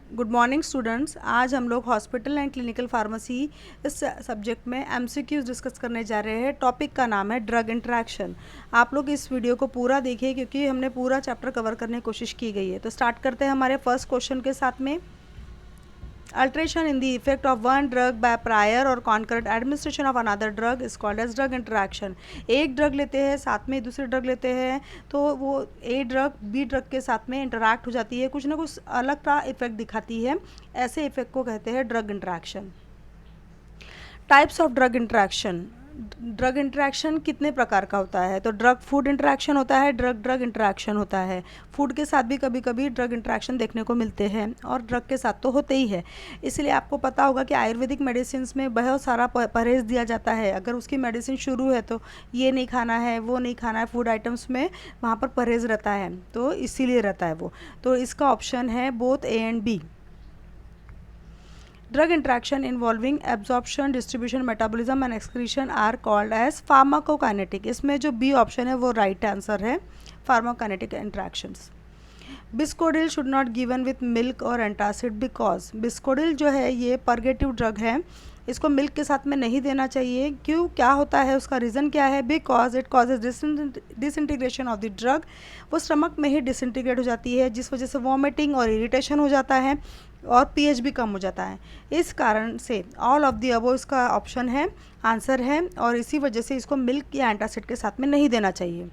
Good morning students. आज हम लोग हॉस्पिटल एंड क्लिनिकल फार्मेसी इस सब्जेक्ट में एमसीक्यूज डिस्कस करने जा रहे हैं। टॉपिक का नाम है ड्रग इंटरेक्शन। आप लोग इस वीडियो को पूरा देखिए क्योंकि हमने पूरा चैप्टर कवर करने की कोशिश की गई है। तो स्टार्ट करते हैं हमारे फर्स्ट क्वेश्चन के साथ में। Alteration in the effect of one drug by prior or concurrent administration of another drug is called as drug interaction। एक ड्रग लेते हैं, साथ में दूसरे ड्रग लेते हैं, तो वो ए ड्रग बी ड्रग के साथ में इंटरैक्ट हो जाती है, कुछ ना कुछ अलग का इफेक्ट दिखाती है। ऐसे इफेक्ट को कहते हैं drug interaction. Types of drug interaction. Drug interaction कितने प्रकार का होता है? तो ड्रग फूड इंटरैक्शन होता है, ड्रग ड्रग इंटरैक्शन होता है। फूड के साथ भी कभी कभी ड्रग इंटरैक्शन देखने को मिलते हैं और ड्रग के साथ तो होते ही है। इसलिए आपको पता होगा कि आयुर्वेदिक मेडिसिन में बहुत सारा परहेज़ दिया जाता है। अगर उसकी मेडिसिन शुरू है तो ये नहीं खाना है, वो नहीं खाना है, फूड आइटम्स में वहाँ पर परहेज़ रहता है, तो इसीलिए रहता है वो। तो इसका ऑप्शन है both A and B. Drug interaction involving absorption, distribution, metabolism and excretion are called as pharmacokinetic। इसमें जो बी ऑप्शन है वो राइट आंसर है, pharmacokinetic interactions। Bisacodyl should not given with milk और एंटासिड बिकॉज बिस्कोडिल जो है ये purgative drug है, इसको मिल्क के साथ में नहीं देना चाहिए। क्यों, क्या होता है, उसका रीज़न क्या है? Because it causes disintegration of the drug. वो स्टमक में ही डिसइंटीग्रेट हो जाती है, जिस वजह से वॉमिटिंग और इरिटेशन हो जाता है और पीएच भी कम हो जाता है। इस कारण से ऑल ऑफ दी अबव इसका ऑप्शन है, आंसर है, और इसी वजह से इसको मिल्क या एंटासिड के साथ में नहीं देना चाहिए।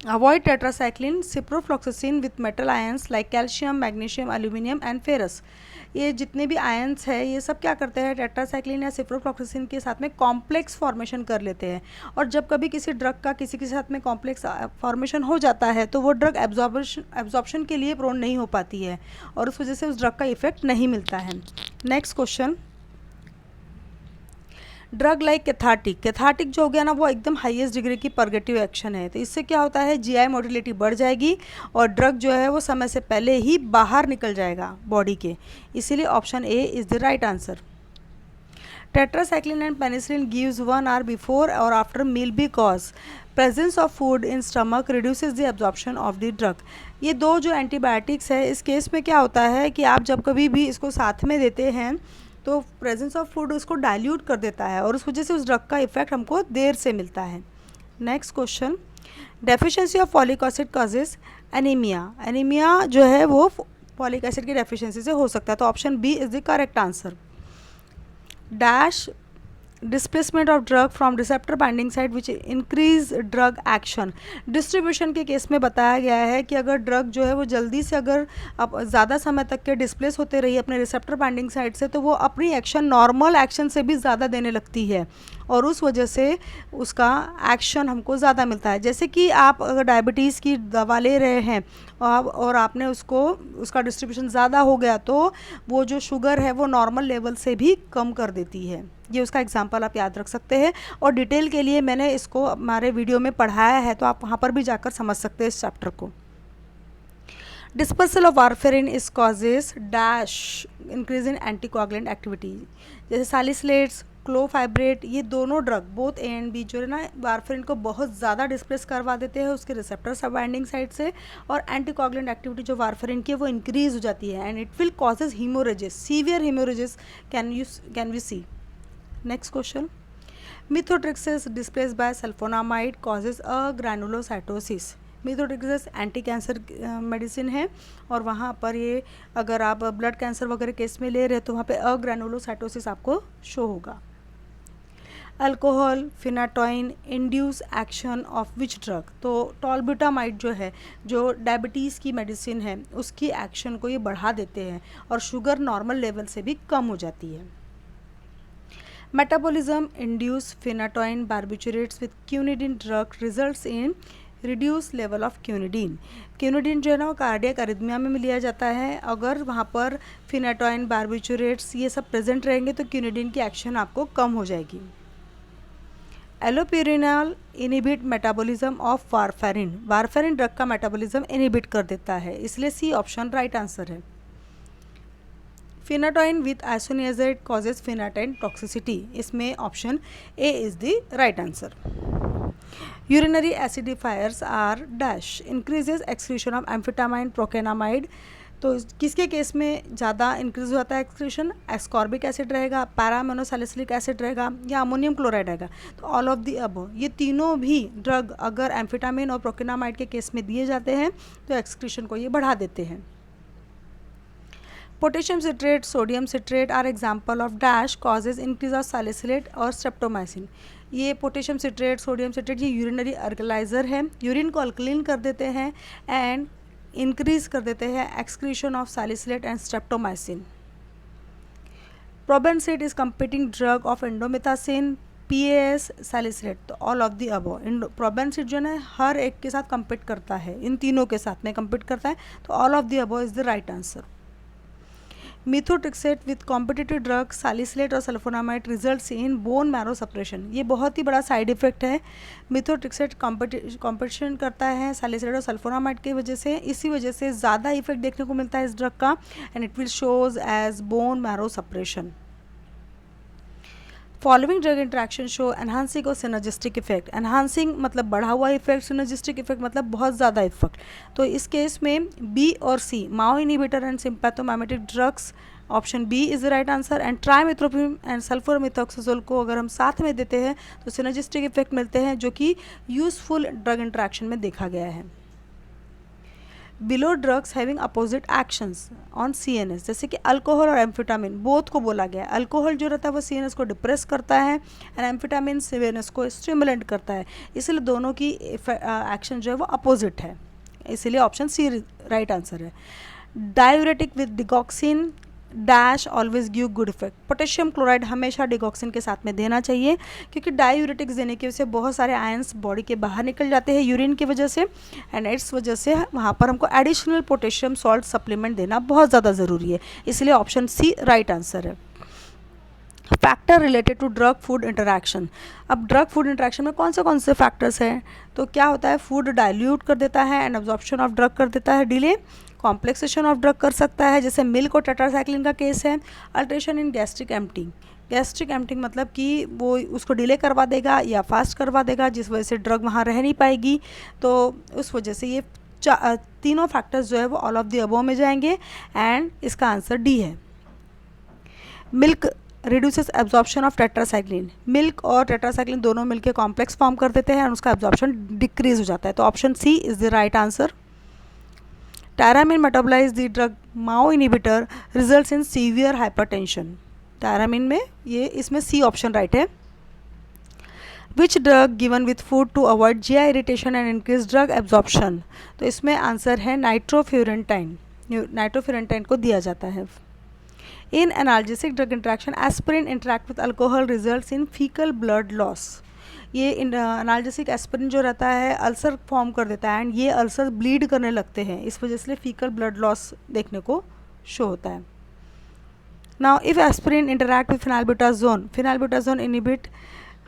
Avoid tetracycline ciprofloxacin with metal ions like calcium, magnesium, aluminium and ferrous. ये जितने भी आयंस है ये सब क्या करते हैं, टेट्रासाइक्लिन या सिप्रोफ्लॉक्सासिन के साथ में कॉम्प्लेक्स फॉर्मेशन कर लेते हैं। और जब कभी किसी ड्रग का किसी के साथ में कॉम्प्लेक्स फॉर्मेशन हो जाता है तो वो ड्रग एब्जॉर्प्शन के लिए प्रोन नहीं हो पाती है और उस वजह से उस ड्रग का इफेक्ट नहीं मिलता है। Next question. Drug like cathartic. Cathartic जो हो गया ना वो एकदम हाईएस्ट डिग्री की परगेटिव एक्शन है, तो इससे क्या होता है, जीआई मोटिलिटी बढ़ जाएगी और ड्रग जो है वो समय से पहले ही बाहर निकल जाएगा बॉडी के। इसीलिए option A is the right answer. Tetracycline and penicillin gives 1 hour before और after meal because presence of food in stomach reduces the absorption of the drug. ये दो जो एंटीबायोटिक्स है, इस केस में क्या होता है कि आप जब कभी भी इसको साथ में देते हैं तो प्रेजेंस ऑफ फूड उसको डाइल्यूट कर देता है और उस वजह से उस ड्रग का इफेक्ट हमको देर से मिलता है। Next question. Deficiency of folic acid causes anaemia. Anaemia जो है वो फॉलिक एसिड की डेफिशिएंसी से हो सकता है, तो option B is the correct answer. Dash displacement of drug from receptor binding site which increase drug action. Distribution के केस में बताया गया है कि अगर ड्रग जो है वो जल्दी से अगर अब ज़्यादा समय तक के डिस्प्लेस होते रही अपने रिसेप्टर बाइंडिंग साइट से तो वो अपनी एक्शन नॉर्मल एक्शन से भी ज़्यादा देने लगती है और उस वजह से उसका एक्शन हमको ज़्यादा मिलता है। जैसे कि आप अगर डायबिटीज़ की दवा ले रहे हैं और आपने उसका डिस्ट्रीब्यूशन ज़्यादा हो गया तो वो जो शुगर है वो नॉर्मल लेवल से भी कम कर देती है। ये उसका एग्जांपल आप याद रख सकते हैं और डिटेल के लिए मैंने इसको हमारे वीडियो में पढ़ाया है, तो आप वहाँ पर भी जाकर समझ सकते हैं इस चैप्टर को। Dispersal of warfarin is causes dash increase in anticoagulant activity. जैसे सैलिसिलेट्स, क्लोफाइब्रेट, ये दोनों drug both A and B जो है ना वारफेरिन को बहुत ज़्यादा डिस्प्लेस करवा देते हैं उसके रिसेप्टर सब बाइंडिंग साइड से और एंटीकोआगुलेंट एक्टिविटी जो वारफेरिन की है वो इंक्रीज हो जाती है and it will causes haemorrhages, severe haemorrhages can we see. Next question. Methotrexate displaced by sulfonamide causes a granulocytosis। methotrexate anti cancer medicine है और वहाँ पर ये अगर आप ब्लड कैंसर वगैरह केस में ले रहे हैं तो वहाँ पे अग्रैनुलोसाइटोसिस आपको शो होगा। Alcohol phenytoin induce action of which drug. तो टॉलब्यूटामाइड जो है जो डायबिटीज़ की मेडिसिन है उसकी एक्शन को ये बढ़ा देते हैं और शुगर नॉर्मल लेवल से भी कम हो जाती है। Metabolism induce phenytoin barbiturates with quinidine drug results in reduced level of quinidine। Quinidine जो है ना वो कार्डियक अरिथमिया में लिया जाता है। अगर वहाँ पर फिनाटोइन बारबिचुरेट्स ये सब प्रेजेंट रहेंगे तो क्यूनिडीन की एक्शन आपको कम हो जाएगी। Allopurinol inhibit metabolism of warfarin. Warfarin drug का मेटाबॉलिज्म इनिबिट कर देता है, इसलिए सी ऑप्शन राइट आंसर है। Phenytoin with isoniazid causes phenytoin toxicity. इसमें option A is the right answer. Urinary acidifiers are dash increases excretion of amphetamine procainamide. तो किसके case में ज़्यादा इंक्रीज होता है एक्सक्रीशन? एस्कॉर्बिक एसिड रहेगा, पैरामोनोसैलिसिलिक एसिड रहेगा या अमोनियम क्लोराइड रहेगा? तो ऑल ऑफ दी अबव, ये तीनों भी ड्रग अगर एम्फेटामिन और प्रोकेनामाइड के केस में दिए जाते हैं तो एक्सक्रीशन को ये बढ़ा देते हैं। Potassium citrate, sodium citrate are example of dash causes increase of salicylate और स्ट्रेप्टोमाइसिन। ये पोटेशियम सिट्रेट, सोडियम सिट्रेट ये यूरिनरी अल्कलाइजर है, यूरिन को अल्कलीन कर देते हैं एंड इंक्रीज कर देते हैं excretion of salicylate and streptomycin. Probenecid is competing drug of indomethacin, PAS, salicylate. तो all of the above, probenecid जो है हर एक के साथ कंपीट करता है, इन तीनों के साथ में कंपीट करता है, तो all of the above is the right answer. Methotrexate with competitive drug salicylate और sulphonamide results in bone marrow suppression. ये बहुत ही बड़ा साइड इफेक्ट है। मिथोट्रिक्सेट कॉम्पिटिशन करता है सैलिसिलेट और सल्फोनामाइड की वजह से, इसी वजह से ज़्यादा इफेक्ट देखने को मिलता है इस ड्रग का, and it will shows as bone marrow suppression. Following drug interaction show enhancing और सिनर्जिस्टिक इफेक्ट। एनहांसिंग मतलब बढ़ा हुआ इफेक्ट, सिनर्जिस्टिक इफेक्ट मतलब बहुत ज़्यादा इफेक्ट। तो इस केस में बी और C, MAO inhibitor and sympathomimetic drugs, option B is the right answer. And trimethoprim and sulfamethoxazole को अगर हम साथ में देते हैं तो सिनर्जिस्टिक इफेक्ट मिलते हैं, जो कि यूजफुल ड्रग इंट्रैक्शन में देखा गया है। Below drugs having opposite actions on CNS, जैसे कि अल्कोहल और एम्फेटामिन बोथ को बोला गया है। अल्कोहल जो रहता है वो CNS को डिप्रेस करता है एंड एम्फेटामिन CNS को स्टिमुलेट करता है, इसलिए दोनों की एक्शन जो है वो अपोजिट है, इसलिए ऑप्शन सी राइट आंसर है। Diuretic with digoxin dash always give good effect. Potassium chloride हमेशा डिगॉक्सिन के साथ में देना चाहिए, क्योंकि डायूरेटिक्स देने की वजह से बहुत सारे आयंस बॉडी के बाहर निकल जाते हैं यूरिन की वजह से, एंड इस वजह से वहाँ पर हमको एडिशनल पोटेशियम सॉल्ट सप्लीमेंट देना बहुत ज़्यादा ज़रूरी है, इसलिए ऑप्शन सी राइट आंसर है। Factor related to drug food interaction. अब ड्रग फूड इंटरैक्शन में कौन से फैक्टर्स हैं? तो क्या होता है, फूड डाइल्यूट कर देता है एंड एब्जॉर्प्शन ऑफ ड्रग कर देता है, डिले कॉम्प्लेक्सेशन ऑफ ड्रग कर सकता है, जैसे मिल्क और टेट्रासाइक्लिन का केस है। Alteration in gastric emptying, gastric emptying मतलब कि वो उसको डिले करवा देगा या फास्ट करवा देगा, जिस वजह से ड्रग वहाँ रह नहीं पाएगी, तो उस वजह से ये तीनों फैक्टर्स जो है वो ऑल ऑफ द अबव में जाएंगे, एंड इसका आंसर डी है। Milk reduces absorption of tetracycline, milk और टेट्रासाइक्लिन दोनों मिलकर कॉम्प्लेक्स फॉर्म कर देते हैं और उसका एब्जॉर्प्शन डिक्रीज हो जाता है, तो option C is the right answer. Tyramine metabolise the drug MAO inhibitor results in severe hypertension. Tyramine में ये इसमें सी ऑप्शन राइट है। Which drug given with food to avoid GI irritation and increase drug absorption, तो इसमें answer है nitrofurantoin, nitrofurantoin को दिया जाता है। In analgesic drug interaction aspirin interact with alcohol results in faecal blood loss. ये analgesic aspirin जो रहता है अल्सर फॉर्म कर देता है एंड ये अल्सर ब्लीड करने लगते हैं, इस वजह से फीकल ब्लड लॉस देखने को शो होता है। Now if aspirin interact with phenylbutazone, phenylbutazone inhibit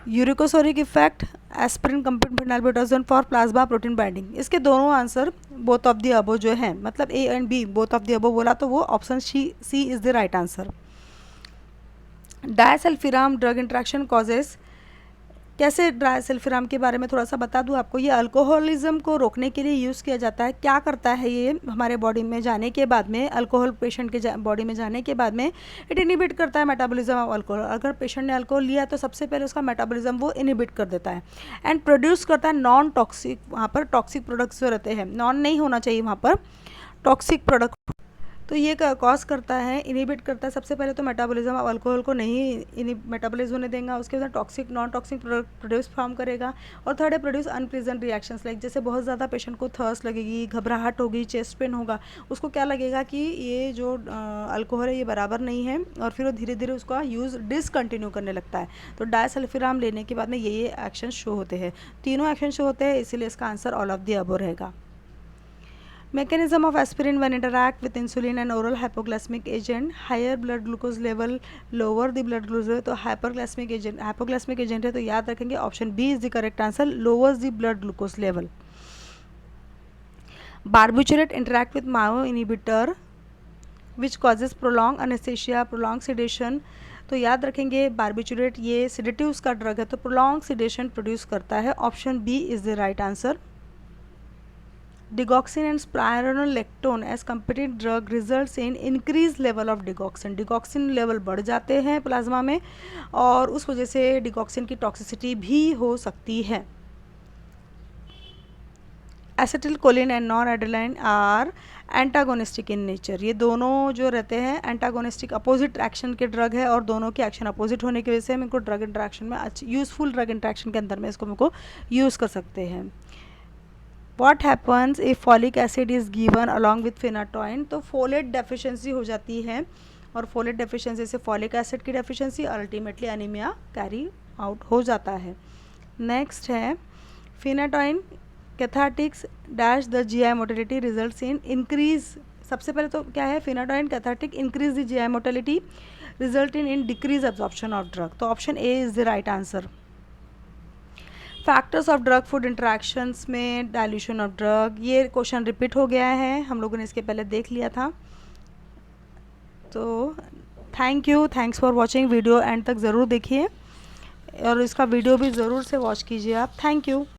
uricosuric effect, aspirin compete phenylbutazone for plasma protein binding. इसके दोनों answer both of the above जो है, मतलब A and B both of the above बोला तो वो option C is the right answer. Disulfiram drug interaction causes, कैसे disulfiram के बारे में थोड़ा सा बता दूं आपको। ये अल्कोहलिज्म को रोकने के लिए यूज़ किया जाता है। क्या करता है ये हमारे बॉडी में जाने के बाद में, अल्कोहल पेशेंट के बॉडी में जाने के बाद में इट इनिबिट करता है मेटाबॉलिज्म ऑफ अल्कोहल। अगर पेशेंट ने अल्कोहल लिया तो सबसे पहले उसका मेटाबॉलिज्म वो इनिबिट कर देता है एंड प्रोड्यूस करता है नॉन टॉक्सिक, वहाँ पर टॉक्सिक प्रोडक्ट्स जो रहते हैं, नॉन नहीं होना चाहिए वहाँ पर, टॉक्सिक प्रोडक्ट, तो ये कॉज करता है, इनिबिट करता है। सबसे पहले तो मेटाबॉलिज्म ऑफ अल्कोहल को नहीं मेटाबॉलिज्म होने देगा, उसके बाद toxic non toxic produce form करेगा, और थर्ड है प्रोड्यूस अनप्लीजेंट रिएक्शंस, लाइक जैसे बहुत ज़्यादा पेशेंट को थर्स्ट लगेगी, घबराहट होगी, चेस्ट पेन होगा, उसको क्या लगेगा कि ये जो अल्कोहल है ये बराबर नहीं है, और फिर वो धीरे धीरे उसका यूज़ डिसकंटिन्यू करने लगता है। तो डायसल्फिराम लेने के बाद में ये एक्शन शो होते हैं, तीनों एक्शन शो होते हैं, इसीलिए इसका answer all of the above रहेगा। Mechanism of aspirin when interact with insulin and oral hypoglycemic agent, higher blood glucose level, lower the blood glucose level, तो hyperglycemic agent है, तो याद रखेंगे option B is the correct answer, lowers the blood glucose level. Barbiturate interact with MAO inhibitor which causes prolonged anesthesia, prolonged sedation, तो याद रखेंगे barbiturate ये sedatives का ड्रग है, तो प्रोलॉन्ग सेडेशन प्रोड्यूस करता है, option B is the right answer. Digoxin and spironolactone as competent drug results in increase level of digoxin. Digoxin level बढ़ जाते हैं प्लाज्मा में और उस वजह से डिगॉक्सिन की टॉक्सिसिटी भी हो सकती है। Acetylcholine and noradrenaline are antagonistic in nature. ये दोनों जो रहते हैं एंटागोनिस्टिक अपोजिट एक्शन के ड्रग है और दोनों के एक्शन अपोजिट होने की वजह से हम इनको ड्रग इंट्रैक्शन में अच्छी यूज़फुल ड्रग इंट्रैक्शन के अंदर में इसको हमको यूज़ कर सकते हैं। What happens if folic acid is given along with phenytoin? तो फोलेट डेफिशिएंसी हो जाती है और फोलेट डेफिशिएंसी से फॉलिक एसिड की deficiency ultimately anaemia carry out हो जाता है। नेक्स्ट है phenytoin cathartics dash the GI motility results in increase. सबसे पहले तो क्या है, phenytoin cathartic increase the GI motility result in decrease absorption of drug. तो option A is the right answer. Factors of drug food interactions में dilution of drug, ये question repeat हो गया है, हम लोगों ने इसके पहले देख लिया था। तो thanks for watching. Video and तक ज़रूर देखिए और इसका वीडियो भी ज़रूर से वॉच कीजिए आप। Thank you.